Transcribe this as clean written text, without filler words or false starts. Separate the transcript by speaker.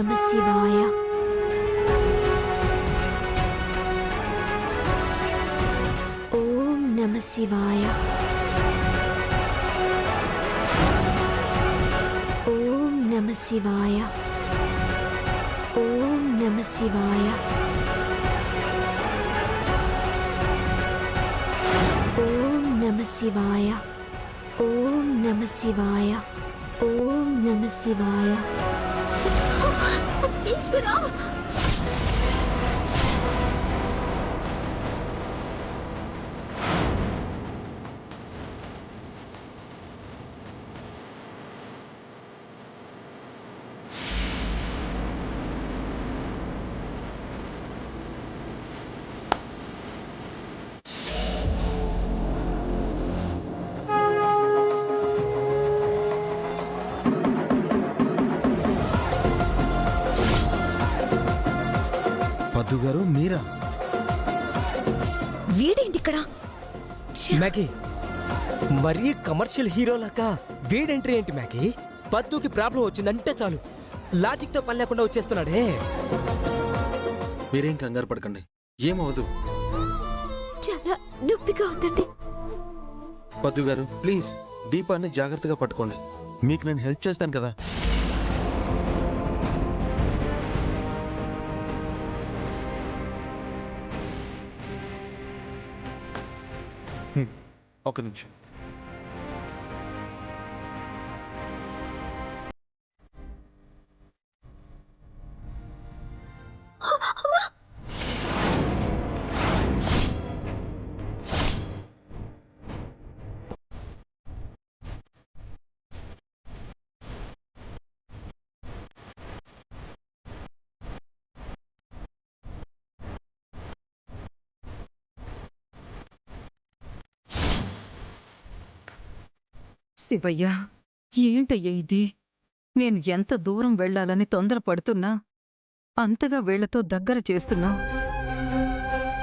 Speaker 1: నమ శివాయ. ఓం నమ శివాయ. ఓం నమ శివాయ. ఓం నమ శివాయ. ఓం నమ శివాయ. ఓం నమ శివాయ. ఓం నమ శివాయ. ఈశ్వరా!
Speaker 2: పద్దు గారు మీరా?
Speaker 3: వీడేంటిక్కడ?
Speaker 4: మ్యాగీ, మరీ కమర్షియల్ హీరోలాగా వీడెంట్రీ ఏంటి మ్యాగీ? పద్దుకి ప్రాబ్లం వచ్చిందంటే చాలు లాజిక్ తో పని లేకుండా వచ్చేస్తున్నాడే.
Speaker 2: మీరేం కంగారు పడకండి, ఏమవదు.
Speaker 1: చాలా నొప్పిగా ఉందండి.
Speaker 2: పద్దు గారు ప్లీజ్ దీపాన్ని జాగ్రత్తగా పట్టుకోండి, మీకు నేను హెల్ప్ చేస్తాను కదా. ఒక నిమిషం.
Speaker 5: శివయ్య, ఏంటయ్య ఇది? నేను ఎంత దూరం వెళ్లాలని తొందరపడుతున్నా అంతగా వీళ్లతో దగ్గర చేస్తున్నా.